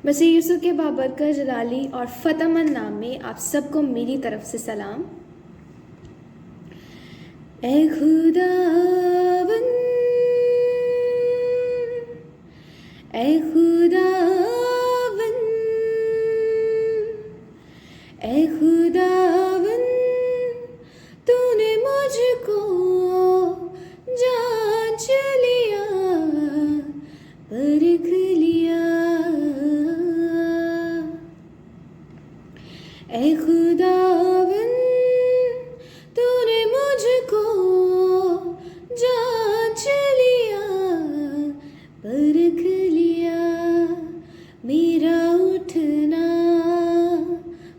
मसीह यूसुफ के बाबरकर जलाली और फ़तमन नाम में आप सबको मेरी तरफ से सलाम। ए खुदावन, ए खुदावन, ए खुदावन, तूने मुझको जांच लिया, परख लिया। ए खुदावन, तूने मुझको जांच लिया, परख लिया। मेरा उठना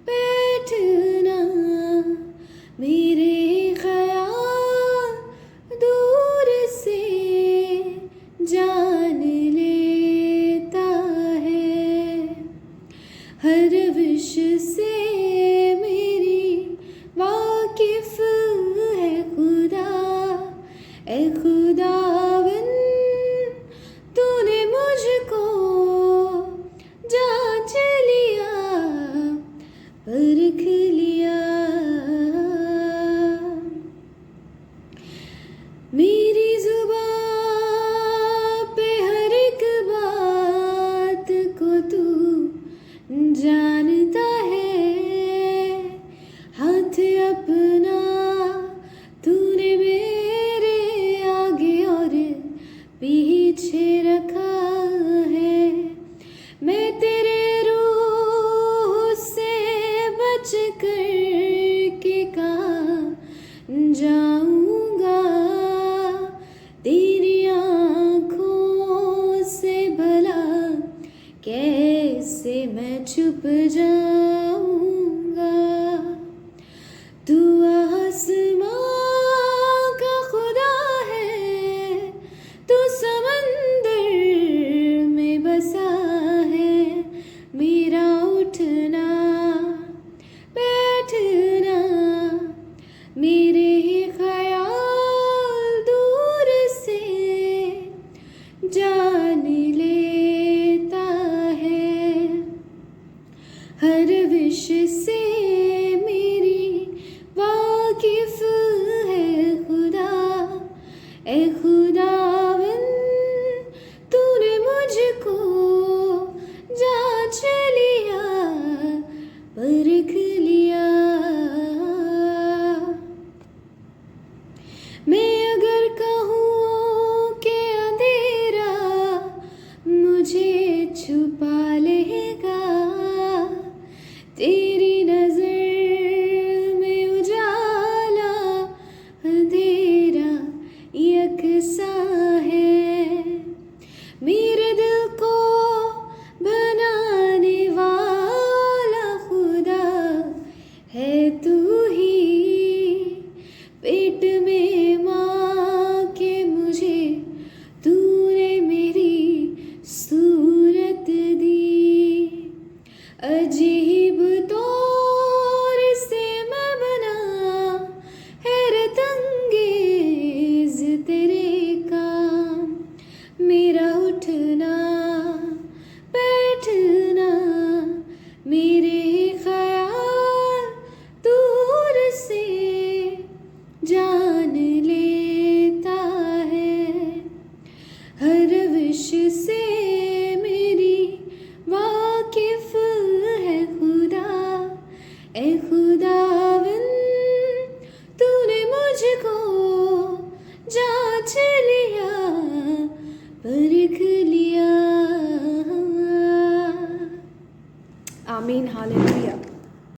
बैठना, मेरे ख्याल दूर से जान लेता है। हर विश से मेरी वाकिफ है खुदा। ए खुदावन, तूने मुझको जांच लिया, परख लिया। मेरी ज़ुबान पे हर एक बात को तू जानता है। हाथ अपना तूने मेरे आगे और पीछे रखा है। मैं तेरे रूह से बच कर के कहाँ जाऊंगा। तेरी आँखों से भला कैसे मैं छुप जाऊंगा। तू आसमां का खुदा है, तू समंदर में बसा है। मेरा उठना बैठना, मेरे ख्याल दूर से जान लेता है। हर विश से मेरी वाकिफ है खुदा। ए खुदावन, तूने मुझको जांच लिया, परख लिया। मैं अगर कहूँ कि अंधेरा मुझे छुपा लेगा, तेरी नजर में उजाला अंधेरा यकसा है। मेरे दिल को बनाने वाला खुदा है तू ही। पेट में माँ के मुझे तूने मेरी सूरत दी। अजीब तौर से मैं बना, हैरत अंगेज तेरे काम। मेरा उठना बैठना, मेरे ख्याल दूर से जान लेता है। हर विश से मेरी वाकिफ है खुदा। ए खुदावन, तूने मुझको जांच लिया, परख लिया। आमीन, हालेलुया।